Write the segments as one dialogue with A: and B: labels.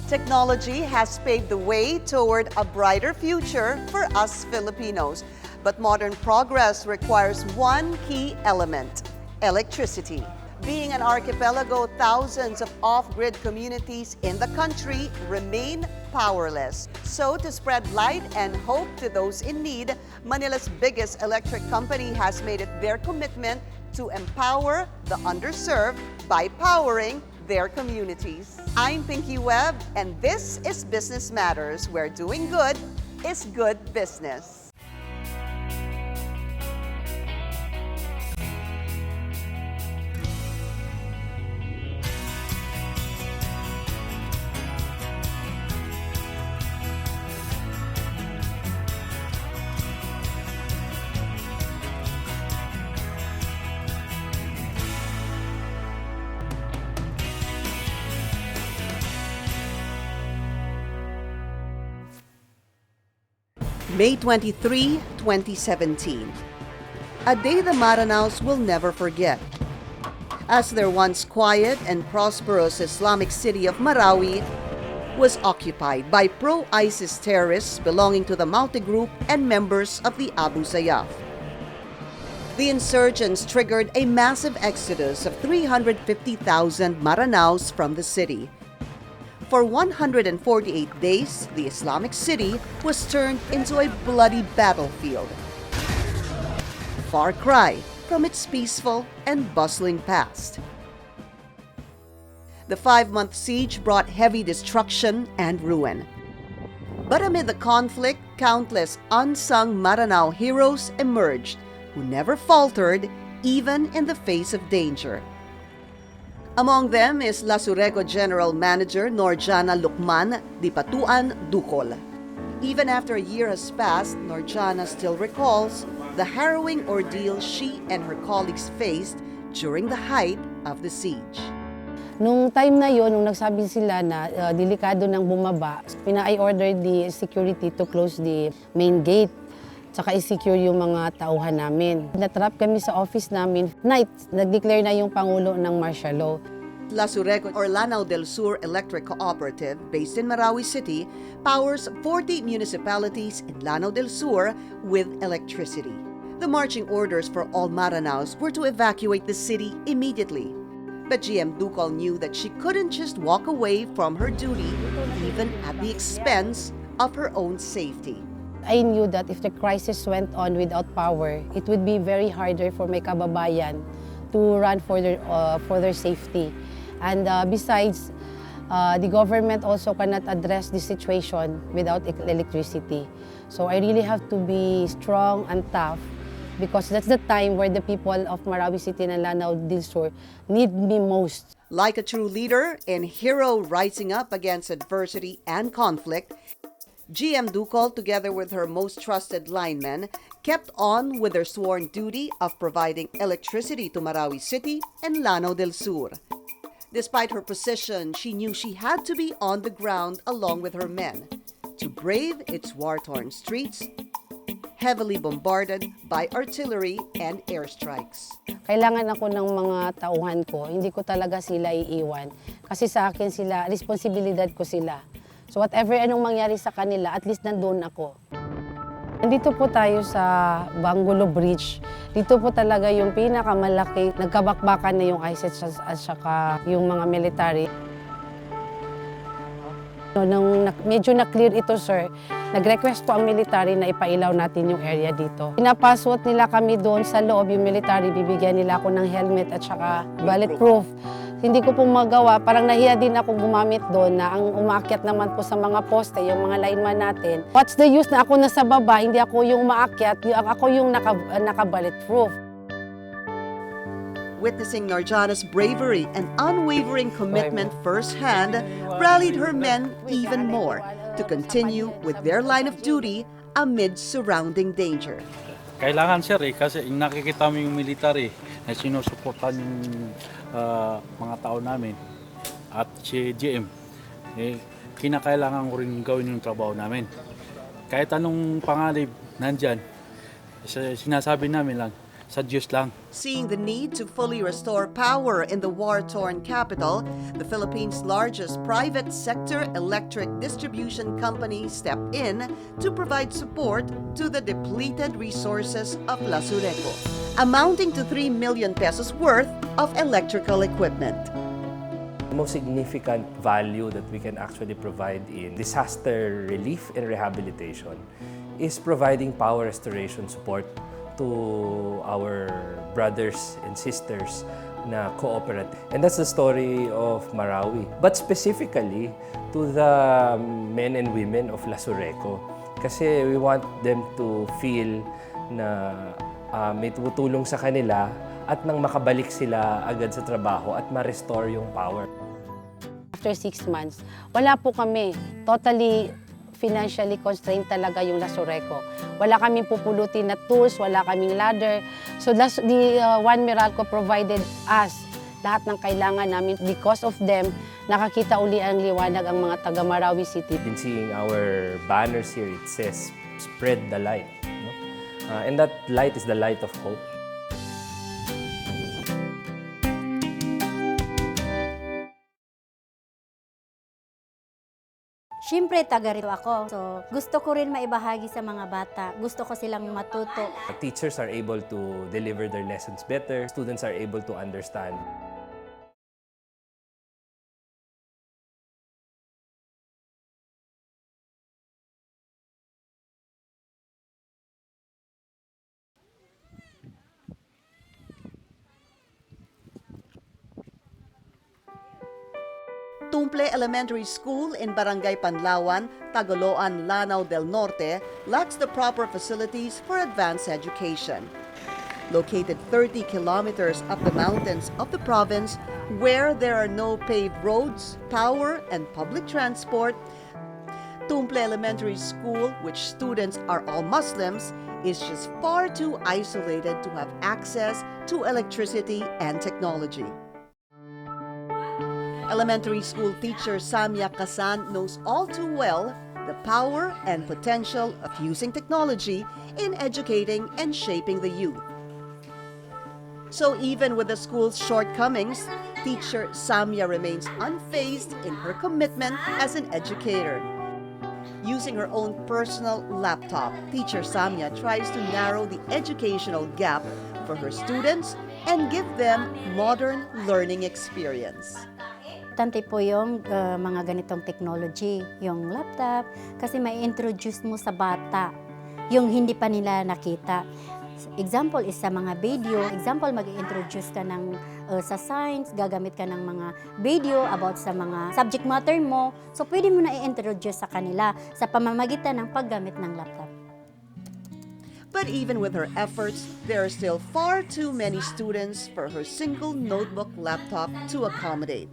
A: Technology has paved the way toward a brighter future for us Filipinos. But modern progress requires one key element: electricity. Being an archipelago, thousands of off-grid communities in the country remain powerless. So to spread light and hope to those in need, Manila's biggest electric company has made it their commitment to empower the underserved by powering their communities. I'm Pinky Webb, and this is Business Matters, where doing good is good business. May 23, 2017. A day the Maranaos will never forget. As their once quiet and prosperous Islamic city of Marawi was occupied by pro-ISIS terrorists belonging to the Maute Group and members of the Abu Sayyaf. The insurgents triggered a massive exodus of 350,000 Maranaos from the city. For 148 days, the Islamic city was turned into a bloody battlefield. Far cry from its peaceful and bustling past. The 5-month siege brought heavy destruction and ruin. But amid the conflict, countless unsung Maranao heroes emerged who never faltered even in the face of danger. Among them is Lasurego General Manager Norjana Lukman Dipatuan Ducol. Even after a year has passed, Norjana still recalls the harrowing ordeal she and her colleagues faced during the height of the siege.
B: Nung time na yon, nung nagsabi sila na delikado nang bumaba, I ordered the security to close the main gate, tsaka i-secure yung mga tauhan namin. Natrap kami sa office namin. Night, nag-declare na yung Pangulo ng martial law.
A: Lasurego or Lanao del Sur Electric Cooperative, based in Marawi City, powers 40 municipalities in Lanao del Sur with electricity. The marching orders for all Maranaos were to evacuate the city immediately. But GM Ducol knew that she couldn't just walk away from her duty, even at the expense of her own safety.
B: I knew that if the crisis went on without power, it would be very harder for my kababayan to run for their safety. And besides, the government also cannot address the situation without electricity. So I really have to be strong and tough because that's the time where the people of Marawi City and Lanao del Sur need me most.
A: Like a true leader and hero rising up against adversity and conflict, GM Ducol, together with her most trusted linemen, kept on with their sworn duty of providing electricity to Marawi City and Lanao del Sur. Despite her position, she knew she had to be on the ground along with her men to brave its war-torn streets, heavily bombarded by artillery and airstrikes.
B: Kailangan ako ng mga tauhan ko, hindi ko talaga sila iiwan. Kasi sa akin sila, responsibilidad ko sila. So whatever anong mangyari sa kanila, at least nandun ako. Nandito po tayo sa Bangulo Bridge. Dito po talaga yung pinakamalaki, nagkabakbakan na yung ISIS at saka yung mga military. Nung medyo na-clear ito, sir, nag-request po ang military na ipailaw natin yung area dito. Pinapaswat nila kami doon sa loob, yung military, bibigyan nila ako ng helmet at saka bulletproof. Hindi ko po magawa, parang nahiya din ako gumamit doon na ang umaakyat naman po sa mga poste, yung mga lineman natin. What's the use na ako nasa baba, hindi ako yung umaakyat, ako yung naka-bulletproof.
A: Witnessing Norjana's bravery and unwavering commitment firsthand rallied her men even more to continue with their line of duty amid surrounding danger.
C: Kailangan sir kasi nakikita mo yung military na sinusuportan yung mga tao namin at si GM, kinakailangan ko rin gawin yung trabaho namin. Kahit anong panganib nandyan, sinasabi namin lang, sa Diyos lang.
A: Seeing the need to fully restore power in the war-torn capital, the Philippines' largest private sector electric distribution company stepped in to provide support to the depleted resources of Lasureco, amounting to 3 million pesos worth of electrical equipment.
D: The most significant value that we can actually provide in disaster relief and rehabilitation is providing power restoration support to our brothers and sisters na cooperative. And that's the story of Marawi. But specifically to the men and women of Lasureco. Kasi we want them to feel na may tumutulong sa kanila at nang makabalik sila agad sa trabaho at ma-restore yung power.
B: After 6 months, wala po kami. Totally financially constrained talaga yung Lasureco. Wala kaming pupulutin na tools, wala kaming ladder. So the One Meralco provided us lahat ng kailangan namin. Because of them, nakakita uli ang liwanag ang mga taga Marawi City.
D: In seeing our banners here, it says, spread the light. No? And that light is the light of hope.
E: Siyempre, taga rito ako. So, gusto ko rin maibahagi sa mga bata. Gusto ko silang matuto.
D: Teachers are able to deliver their lessons better. Students are able to understand.
A: Tumple Elementary School in Barangay Panlawan, Tagoloan, Lanao del Norte lacks the proper facilities for advanced education. Located 30 kilometers up the mountains of the province, where there are no paved roads, power, and public transport, Tumple Elementary School, which students are all Muslims, is just far too isolated to have access to electricity and technology. Elementary school teacher Samia Kasan knows all too well the power and potential of using technology in educating and shaping the youth. So even with the school's shortcomings, teacher Samia remains unfazed in her commitment as an educator. Using her own personal laptop, teacher Samia tries to narrow the educational gap for her students and give them modern learning experience.
E: Importante po yung mga ganitong technology, yung laptop, kasi may introduce mo sa bata yung hindi pa nila nakita. Example is sa mga video. Example, mag-introduce ka ng sa science, gagamit ka ng mga video about sa mga subject matter mo. So, pwede mo na i-introduce sa kanila sa pamamagitan ng paggamit ng laptop.
A: But even with her efforts, there are still far too many students for her single notebook laptop to accommodate.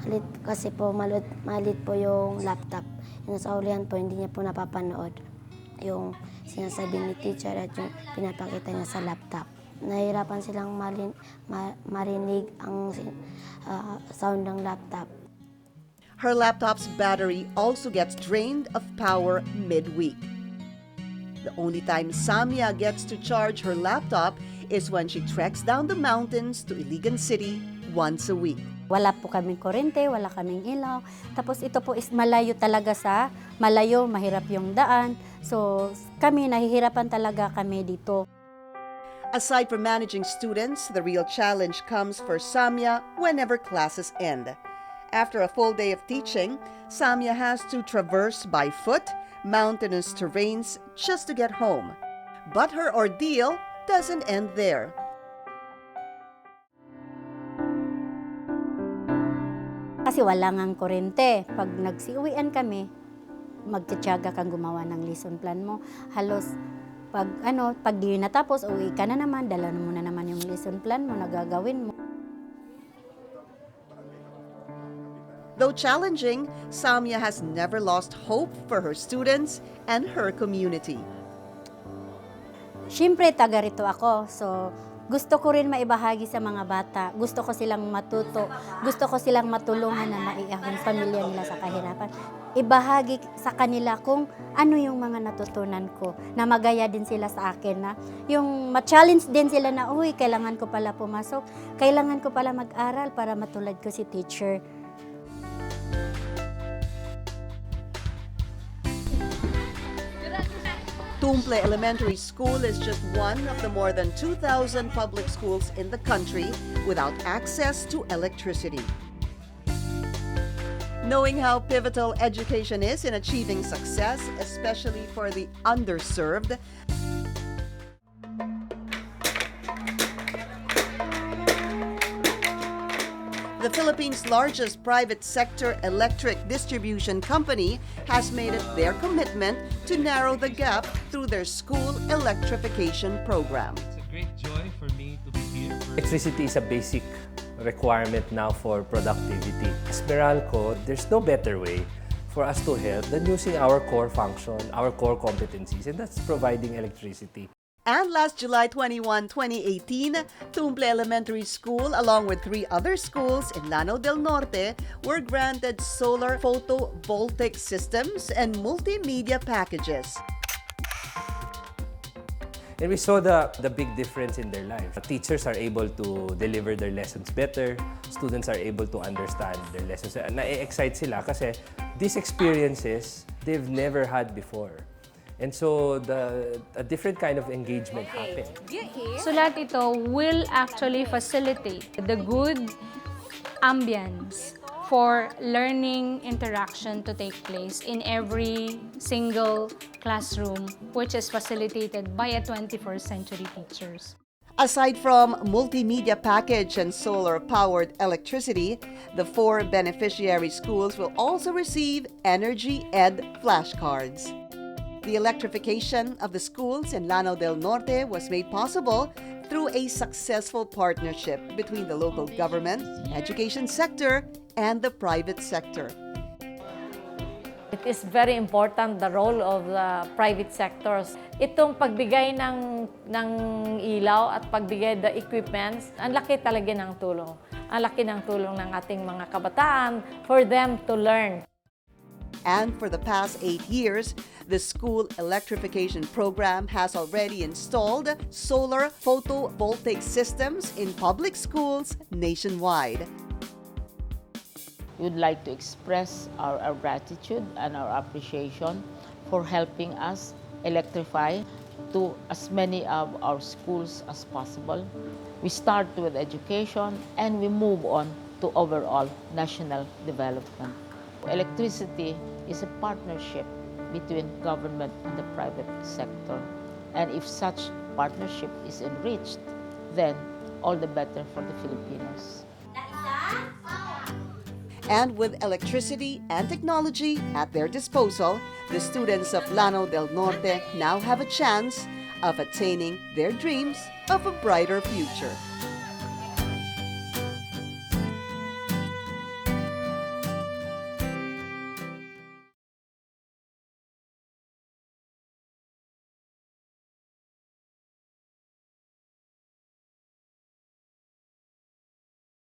F: Malit kasi po, malit po yung laptop. Yung sa ulihan po, hindi niya po napapanood yung sinasabi ni teacher at yung pinapakita niya sa laptop. Nahihirapan silang marinig ang sound ng laptop.
A: Her laptop's battery also gets drained of power midweek. The only time Samia gets to charge her laptop is when she treks down the mountains to Iligan City once a week.
E: Wala po kaming kuryente, wala kaming ilaw. Tapos ito po is malayo talaga sa malayo, mahirap yung daan. So kami, nahihirapan talaga kami dito.
A: Aside from managing students, the real challenge comes for Samia whenever classes end. After a full day of teaching, Samia has to traverse by foot mountainous terrains just to get home. But her ordeal doesn't end there.
E: Kasi wala ngang kuryente. Pag nagsiuwian kami, magtitiyaga kang gumawa ng lesson plan mo. Halos pag di natapos, uwi ka na naman, dala mo na naman yung lesson plan mo, nagagawin mo.
A: Though challenging, Samia has never lost hope for her students and her community.
E: Siyempre, taga rito ako. So, Gusto ko rin maibahagi sa mga bata. Gusto ko silang matuto. Gusto ko silang matulungan na maiahon pamilya nila sa kahirapan. Ibahagi sa kanila kung ano yung mga natutunan ko. Na magaya din sila sa akin na yung ma-challenge din sila na, uy, kailangan ko pala pumasok. Kailangan ko pala mag-aral para matulad ko si teacher.
A: Tumple Elementary School is just one of the more than 2,000 public schools in the country without access to electricity. Knowing how pivotal education is in achieving success, especially for the underserved, the Philippines' largest private sector electric distribution company has made it their commitment to narrow the gap through their school electrification program.
G: It's a great joy for me to be here.
D: Electricity is a basic requirement now for productivity. As Meralco, there's no better way for us to help than using our core function, our core competencies, and that's providing electricity.
A: And last July 21, 2018, Tumple Elementary School, along with 3 other schools in Lanao del Norte, were granted solar photovoltaic systems and multimedia packages.
D: And we saw the big difference in their lives. Teachers are able to deliver their lessons better. Students are able to understand their lessons. Na-excite sila kasi these experiences they've never had before. And so a different kind of engagement happened.
H: So lahat ito will actually facilitate the good ambience for learning interaction to take place in every single classroom, which is facilitated by a 21st century teachers.
A: Aside from multimedia package and solar-powered electricity, the 4 beneficiary schools will also receive Energy-Ed flashcards. The electrification of the schools in Lanao del Norte was made possible through a successful partnership between the local government, education sector, and the private sector.
I: It is very important the role of the private sectors. Itong pagbigay ng ilaw at pagbigay the equipments, ang laki talaga ng tulong. Ang laki ng tulong ng ating mga kabataan for them to learn.
A: And for the past 8 years, the school electrification program has already installed solar photovoltaic systems in public schools nationwide.
J: We would like to express our gratitude and our appreciation for helping us electrify to as many of our schools as possible. We start with education and we move on to overall national development. Electricity is a partnership between government and the private sector. And if such partnership is enriched, then all the better for the Filipinos.
A: And with electricity and technology at their disposal, the students of Lanao del Norte now have a chance of attaining their dreams of a brighter future.